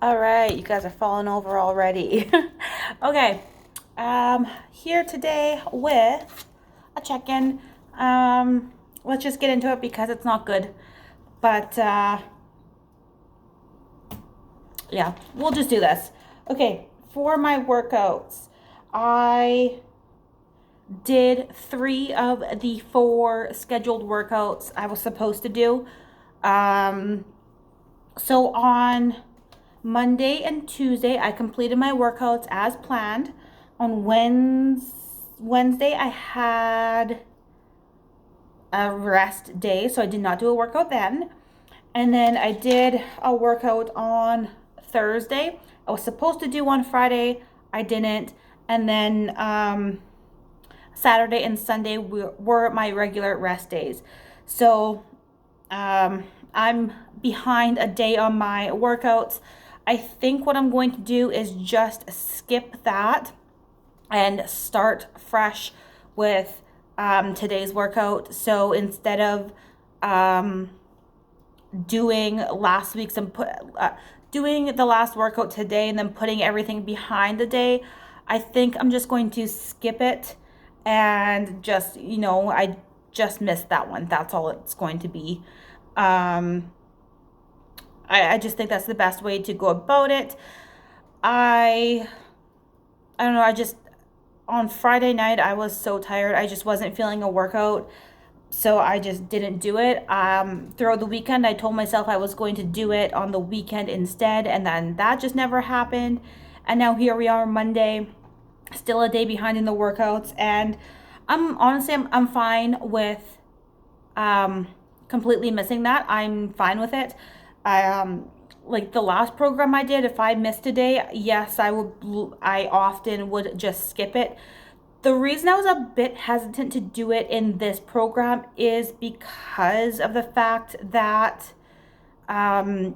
All right, you guys are falling over already. Okay, here today with a check-in. Let's just get into it because it's not good. But yeah, we'll just do this. Okay, for my workouts, I did 3 of the 4 scheduled workouts I was supposed to do. Um, so on Monday and Tuesday, I completed my workouts as planned. On Wednesday, I had a rest day, so I did not do a workout then. And then I did a workout on Thursday. I was supposed to do on Friday, I didn't. And then Saturday and Sunday were my regular rest days. So I'm behind a day on my workouts. I think what I'm going to do is just skip that and start fresh with today's workout. So instead of doing last week's and doing the last workout today and then putting everything behind the day, I think I'm just going to skip it and just, I just missed that one. That's all it's going to be. Um, I just think that's the best way to go about it. I I don't know, on Friday night I was so tired. I just wasn't feeling a workout. So I just didn't do it. Throughout the weekend, I told myself I was going to do it on the weekend instead, and then that just never happened. And now here we are, Monday, still a day behind in the workouts, and I'm fine with completely missing that. I'm fine with it. I like the last program I did, if I missed a day, yes, I often would just skip it. The reason I was a bit hesitant to do it in this program is because of the fact that um,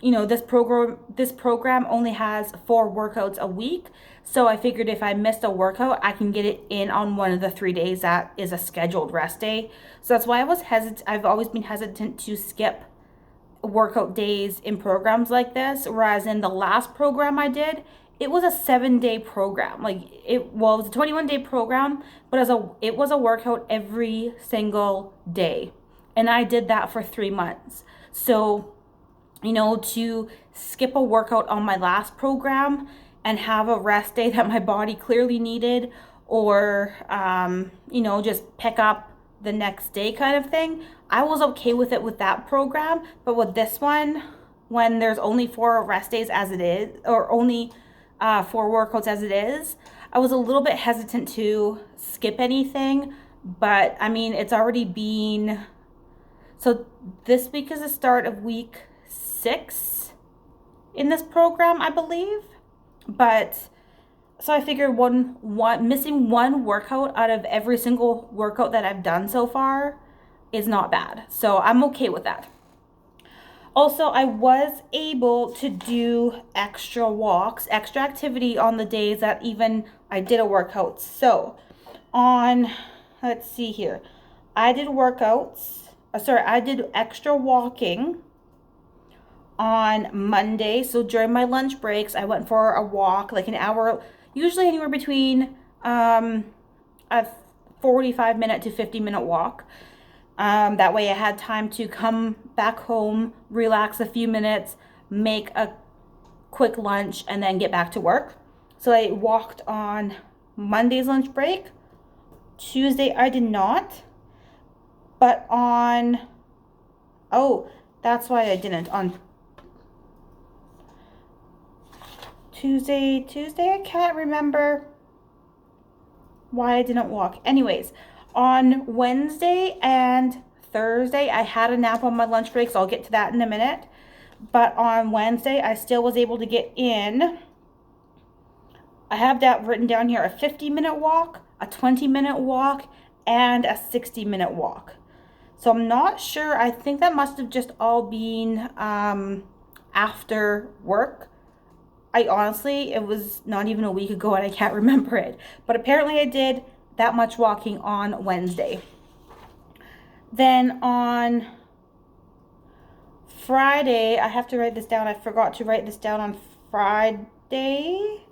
this program only has 4 workouts a week. So I figured if I missed a workout, I can get it in on one of the 3 days that is a scheduled rest day. So that's why I was hesitant. I've always been hesitant to skip workout days in programs like this. Whereas in the last program I did, it was a 7-day program. Like it was a 21-day program, but it was a workout every single day. And I did that for 3 months. So to skip a workout on my last program and have a rest day that my body clearly needed, or, just pick up the next day kind of thing, I was okay with it with that program. But with this one, when there's only 4 rest days as it is, or only 4 workouts as it is, I was a little bit hesitant to skip anything. But I mean, it's already been so this week is the start of week 6 in this program, I believe. But so I figured one missing one workout out of every single workout that I've done so far is not bad. So I'm okay with that. Also, I was able to do extra walks, extra activity on the days that even I did a workout. So on, let's see here, I did workouts. I did extra walking on Monday. So during my lunch breaks, I went for a walk, like an hour, usually anywhere between a 45-minute to 50-minute walk. That way I had time to come back home, relax a few minutes, make a quick lunch, and then get back to work. So I walked on Monday's lunch break. Tuesday I did not. But that's why I didn't. On Tuesday, I can't remember why I didn't walk. Anyways, on Wednesday and Thursday, I had a nap on my lunch break, so I'll get to that in a minute. But on Wednesday, I still was able to get in. I have that written down here: a 50-minute walk, a 20-minute walk, and a 60-minute walk. So I'm not sure. I think that must have just all been after work. It was not even a week ago and I can't remember it. But apparently I did that much walking on Wednesday. Then on Friday, I have to write this down. I forgot to write this down on Friday.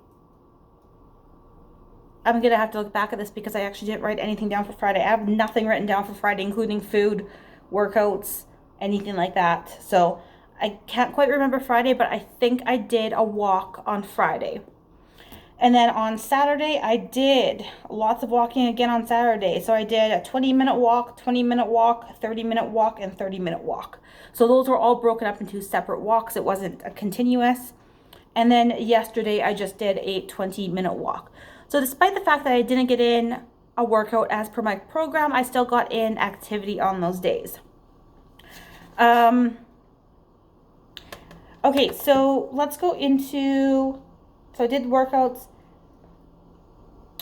I'm going to have to look back at this because I actually didn't write anything down for Friday. I have nothing written down for Friday, including food, workouts, anything like that. So I can't quite remember Friday, but I think I did a walk on Friday. And then on Saturday, I did lots of walking again on Saturday. So I did a 20-minute walk, 20-minute walk, 30-minute walk, and 30-minute walk. So those were all broken up into separate walks. It wasn't a continuous. And then yesterday, I just did a 20-minute walk. So despite the fact that I didn't get in a workout as per my program, I still got in activity on those days. Okay, so let's go into... So I did workouts.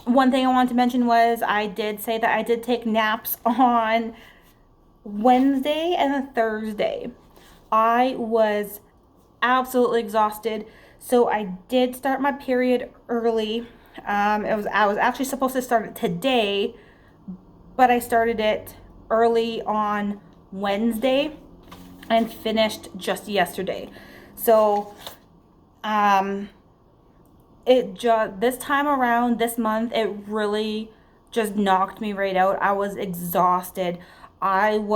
One thing I wanted to mention was I did say that I did take naps on Wednesday and Thursday. I was absolutely exhausted, so I did start my period early. I was actually supposed to start it today, but I started it early on Wednesday and finished just yesterday. So, this time around, this month, it really just knocked me right out. I was exhausted. Come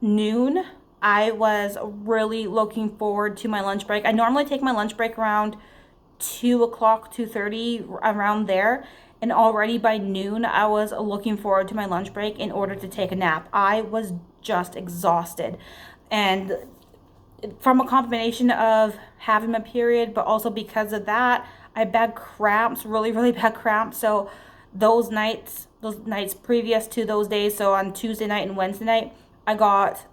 noon, I was really looking forward to my lunch break. I normally take my lunch break around 2 o'clock, 2:30, around there. And already by noon, I was looking forward to my lunch break in order to take a nap. I was just exhausted. And from a combination of having my period, but also because of that, I had bad cramps, really, really bad cramps. So those nights previous to those days, so on Tuesday night and Wednesday night, I got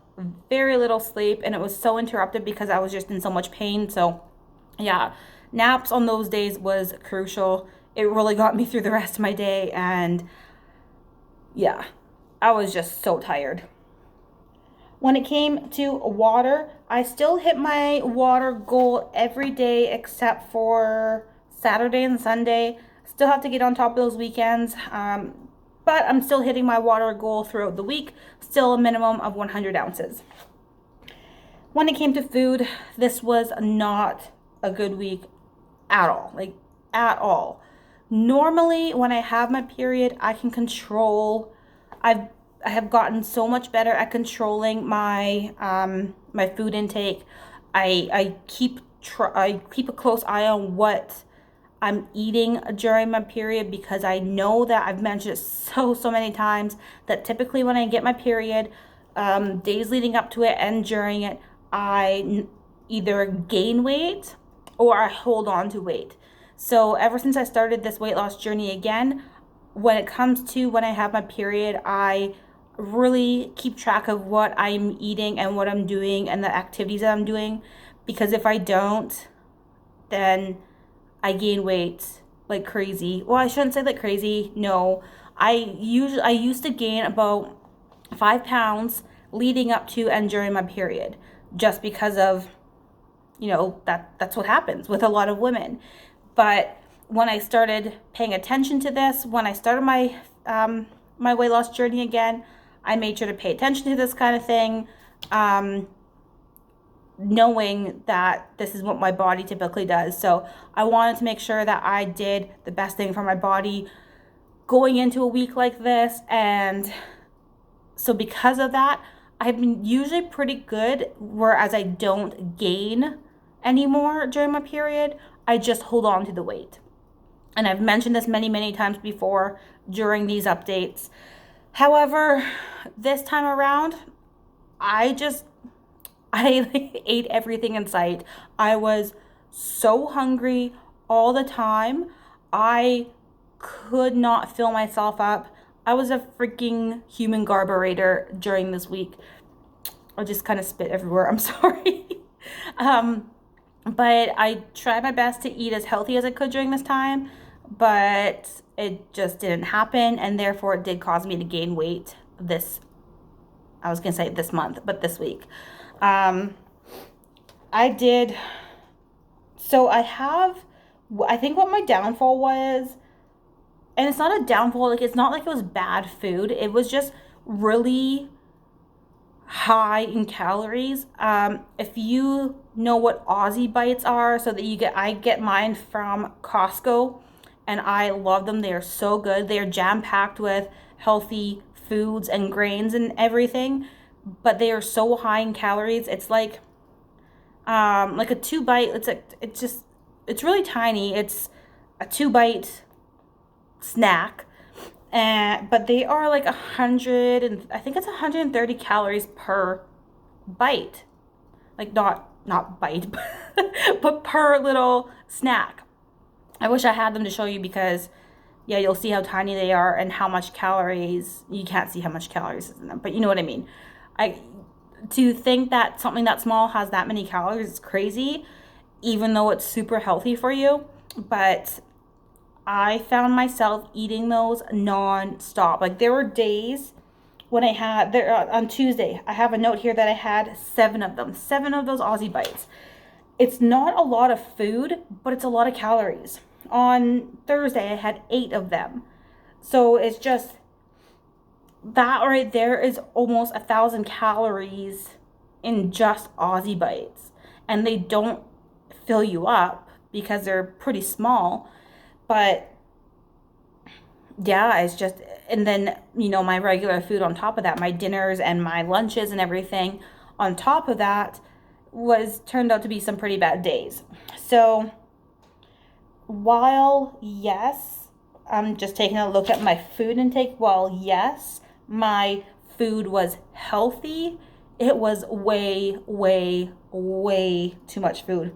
very little sleep, and it was so interrupted because I was just in so much pain. So yeah, naps on those days was crucial. It really got me through the rest of my day, and yeah, I was just so tired. When it came to water, I still hit my water goal every day except for Saturday and Sunday. Still have to get on top of those weekends, but I'm still hitting my water goal throughout the week, still a minimum of 100 ounces. When it came to food, this was not a good week at all, like at all. Normally, when I have my period, I can control. I have gotten so much better at controlling my my food intake. I keep a close eye on what I'm eating during my period, because I know that I've mentioned it so many times that typically when I get my period, days leading up to it and during it, I either gain weight or I hold on to weight. So ever since I started this weight loss journey again, when it comes to when I have my period, I really keep track of what I'm eating and what I'm doing and the activities that I'm doing, because if I don't, then I gain weight like crazy. Well, I shouldn't say like crazy. No, I used to gain about 5 pounds leading up to and during my period, just because of, that's what happens with a lot of women. But when I started paying attention to this, when I started my my weight loss journey again, I made sure to pay attention to this kind of thing, knowing that this is what my body typically does. So I wanted to make sure that I did the best thing for my body going into a week like this. And so because of that, I've been usually pretty good, whereas I don't gain anymore during my period. I just hold on to the weight. And I've mentioned this many times before during these updates. However, this time around, I ate everything in sight. I was so hungry all the time. I could not fill myself up. I was a freaking human carburetor during this week. I just kind of spit everywhere. I'm sorry. But I tried my best to eat as healthy as I could during this time, but it just didn't happen, and therefore it did cause me to gain weight this month, but this week. I think what my downfall was, and it's not like it was bad food, it was just really high in calories. If you know what Aussie bites are, so that I get mine from Costco, and I love them. They are so good. They are jam packed with healthy foods and grains and everything, but they are so high in calories. It's like a 2 bite. It's really tiny. It's a 2 bite snack, and but they are like 100, and I think it's 130 calories per bite. Like not bite, but per little snack. I wish I had them to show you, because yeah, you'll see how tiny they are and how much calories. You can't see how much calories is in them, but you know what I mean. I To think that something that small has that many calories is crazy, even though it's super healthy for you. But I found myself eating those non-stop. Like, there were days when I had there on Tuesday. I have a note here that I had 7 of them, 7 of those Aussie bites. It's not a lot of food, but it's a lot of calories. On Thursday, I had 8 of them. So it's just that right there is almost 1,000 calories in just Aussie bites. And they don't fill you up because they're pretty small. But yeah, it's just, and then, my regular food on top of that, my dinners and my lunches and everything on top of that turned out to be some pretty bad days. So while yes, I'm just taking a look at my food intake, while yes, my food was healthy, it was way, way, way too much food.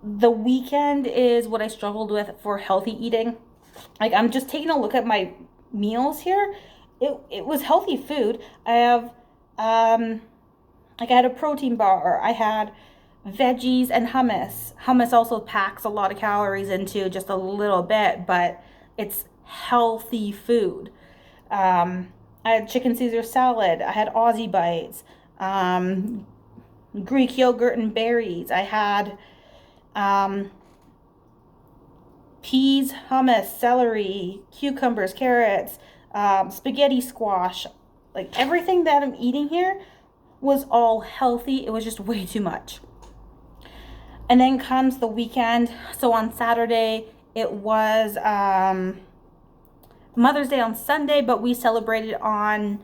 The weekend is what I struggled with for healthy eating. Like, I'm just taking a look at my meals here. It was healthy food. I have like, I had a protein bar. I had veggies and hummus. Hummus also packs a lot of calories into just a little bit, but it's healthy food. I had chicken Caesar salad. I had Aussie bites, Greek yogurt and berries. I had peas, hummus, celery, cucumbers, carrots, spaghetti squash. Like, everything that I'm eating here was all healthy. It was just way too much. And then comes the weekend. So on Saturday, it was Mother's Day on Sunday, but we celebrated on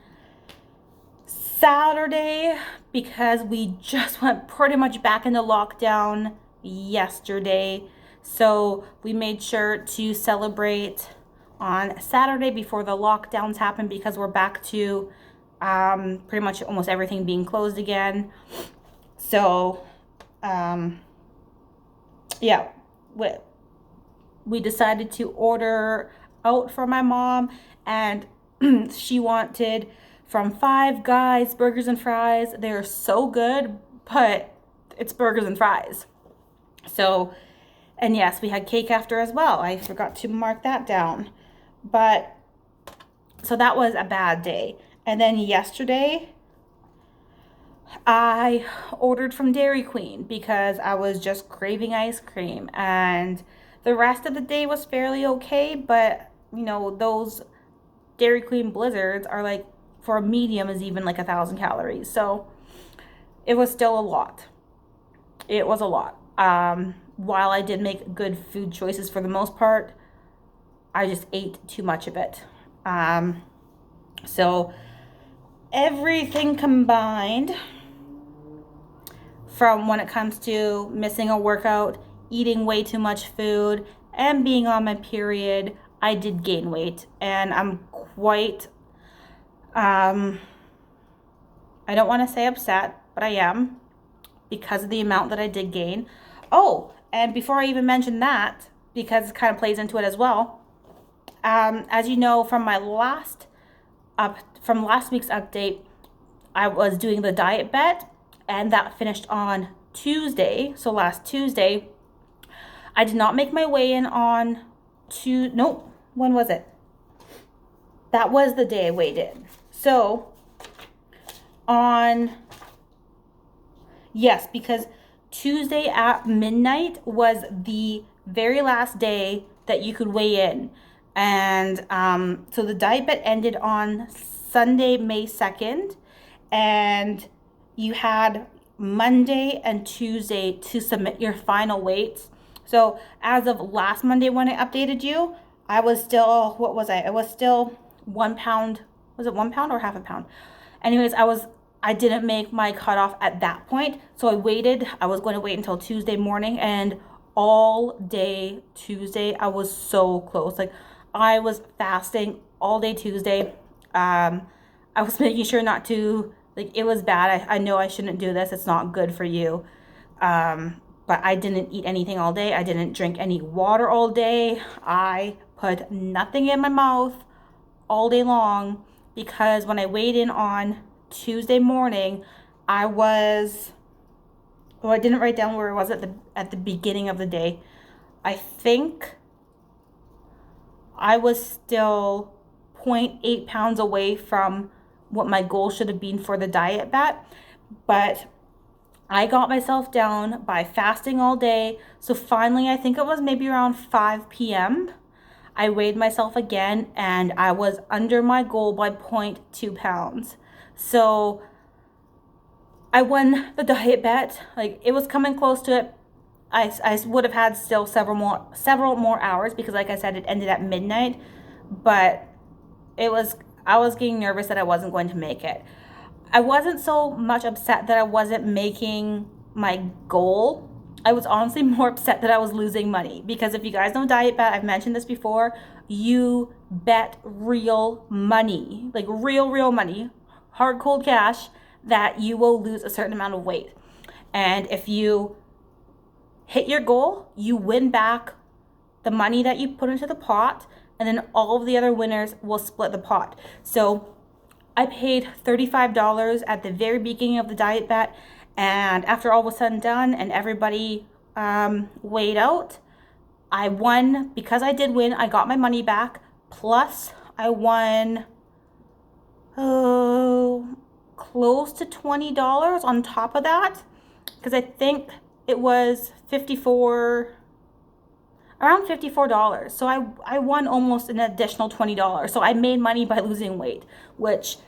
Saturday because we just went pretty much back into lockdown yesterday. So we made sure to celebrate on Saturday before the lockdowns happened, because we're back to pretty much almost everything being closed again. So yeah, we decided to order out for my mom, and she wanted from Five Guys burgers and fries. They're so good, but it's burgers and fries. So, and yes, we had cake after as well. I forgot to mark that down. But so that was a bad day. And then yesterday, I ordered from Dairy Queen because I was just craving ice cream, and the rest of the day was fairly okay, but those Dairy Queen blizzards are like, for a medium, is even like 1,000 calories. So it was still a lot. It was a lot. While I did make good food choices for the most part, I just ate too much of it. So everything combined, from when it comes to missing a workout, eating way too much food, and being on my period, I did gain weight. And I'm quite, I don't want to say upset, but I am, because of the amount that I did gain. Oh, and before I even mention that, because it kind of plays into it as well, as you know from last week's update, I was doing the diet bet, and that finished on Tuesday. So last Tuesday, I did not make my weigh-in on nope, when was it? That was the day I weighed in. So yes, because Tuesday at midnight was the very last day that you could weigh in. And so the diet bet ended on Sunday, May 2nd, and you had Monday and Tuesday to submit your final weights. So as of last Monday when I updated you, I was still, what was I? I was still 1 pound. Was it 1 pound or half a pound? Anyways, I didn't make my cutoff at that point. So I waited. I was going to wait until Tuesday morning, and all day Tuesday, I was so close. Like, I was fasting all day Tuesday. I was making sure not to, like, it was bad. I know I shouldn't do this. It's not good for you. But I didn't eat anything all day. I didn't drink any water all day. I put nothing in my mouth all day long, because when I weighed in on Tuesday morning, I didn't write down where it was at the beginning of the day. I think I was still 0.8 pounds away from what my goal should have been for the diet bat, but I got myself down by fasting all day. So finally, I think it was maybe around 5 p.m., I weighed myself again, and I was under my goal by 0.2 pounds. So I won the diet bet. Like, it was coming close to it. I would have had still several more hours, because like I said, it ended at midnight, but I was getting nervous that I wasn't going to make it. I wasn't so much upset that I wasn't making my goal. I was honestly more upset that I was losing money, because if you guys know diet bet, I've mentioned this before, you bet real money, like real money, hard cold cash, that you will lose a certain amount of weight. And if you hit your goal, you win back the money that you put into the pot, and then all of the other winners will split the pot. So I paid $35 at the very beginning of the diet bet, and after all was said and done and everybody weighed out, I won. Because I did win, I got my money back, plus I won close to $20 on top of that, because I think it was around $54. So I won almost an additional $20. So I made money by losing weight, which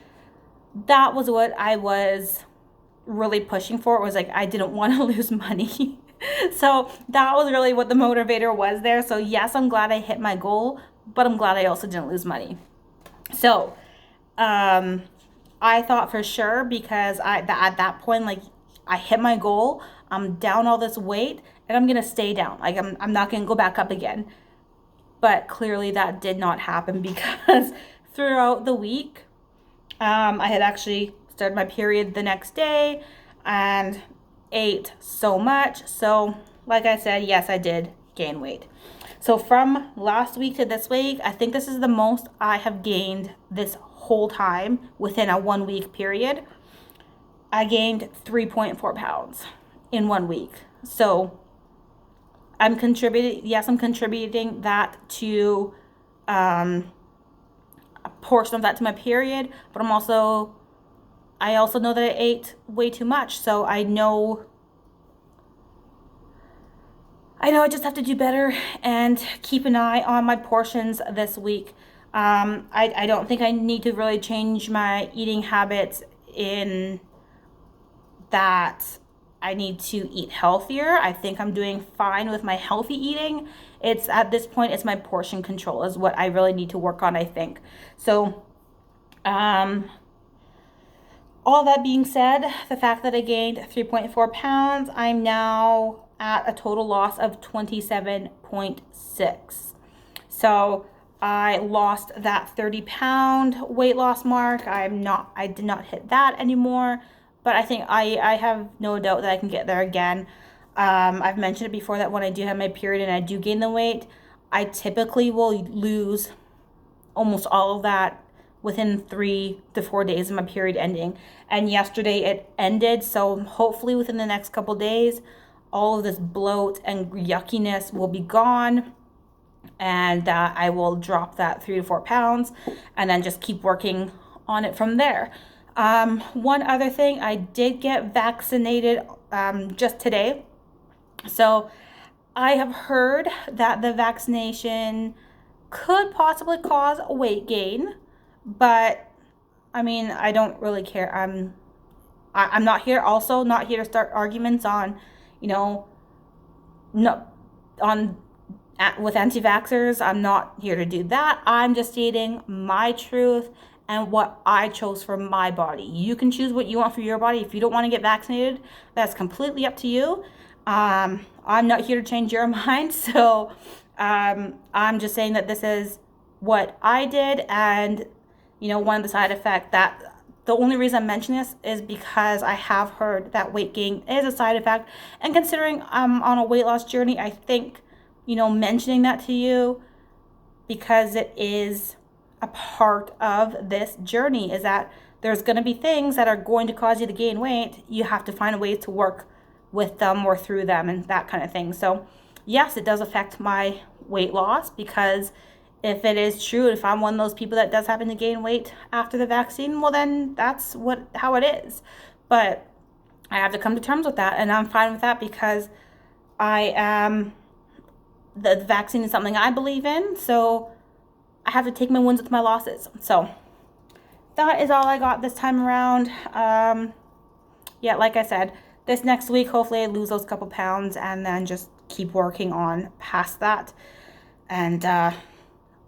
that was what I was really pushing for. It was like, I didn't want to lose money. So that was really what the motivator was there. So yes, I'm glad I hit my goal, but I'm glad I also didn't lose money. So I thought for sure, because at that point, like, I hit my goal, I'm down all this weight, and I'm gonna stay down. Like, I'm not gonna go back up again. But clearly that did not happen, because throughout the week, I had actually started my period the next day and ate so much. So like I said, yes, I did gain weight. So from last week to this week, I think this is the most I have gained this whole time within a 1 week period. I gained 3.4 pounds in 1 week. So I'm contributing that to a portion of that to my period, but I also know that I ate way too much. So I know I just have to do better and keep an eye on my portions this week. I don't think I need to really change my eating habits in that I need to eat healthier. I think I'm doing fine with my healthy eating. It's at this point, it's my portion control is what I really need to work on, I think. So, all that being said, the fact that I gained 3.4 pounds, I'm now at a total loss of 27.6. So I lost that 30-pound weight loss mark. I did not hit that anymore, but I think I have no doubt that I can get there again. I've mentioned it before that when I do have my period and I do gain the weight, I typically will lose almost all of that within 3 to 4 days of my period ending. And yesterday it ended, so hopefully within the next couple days, all of this bloat and yuckiness will be gone, and I will drop that 3 to 4 pounds and then just keep working on it from there. One other thing, I did get vaccinated just today. So I have heard that the vaccination could possibly cause a weight gain, but I mean, I don't really care. I'm not here, also not here to start arguments on, you know, no, on with anti-vaxxers. I'm not here to do that. I'm just stating my truth and what I chose for my body. You can choose what you want for your body. If you don't want to get vaccinated, that's completely up to you. I'm not here to change your mind. So I'm just saying that this is what I did, and one of the side effects that the only reason I'm mentioning this is because I have heard that weight gain is a side effect. And considering I'm on a weight loss journey, I think, mentioning that to you, because it is a part of this journey, is that there's going to be things that are going to cause you to gain weight. You have to find a way to work with them or through them and that kind of thing. So yes, it does affect my weight loss, because if it is true, if I'm one of those people that does happen to gain weight after the vaccine, well, then that's how it is. But I have to come to terms with that, and I'm fine with that, because the vaccine is something I believe in, so I have to take my wins with my losses. So that is all I got this time around. Yeah, like I said, this next week, hopefully I lose those couple pounds and then just keep working on past that. And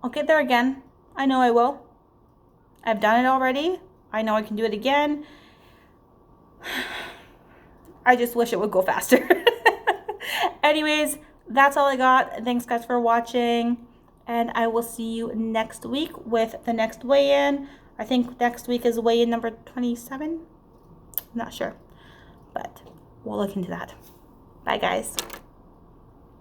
I'll get there again. I know I will. I've done it already. I know I can do it again. I just wish it would go faster. Anyways, that's all I got. Thanks guys for watching, and I will see you next week with the next weigh-in. I think next week is weigh-in number 27. I'm not sure, but we'll look into that. Bye guys.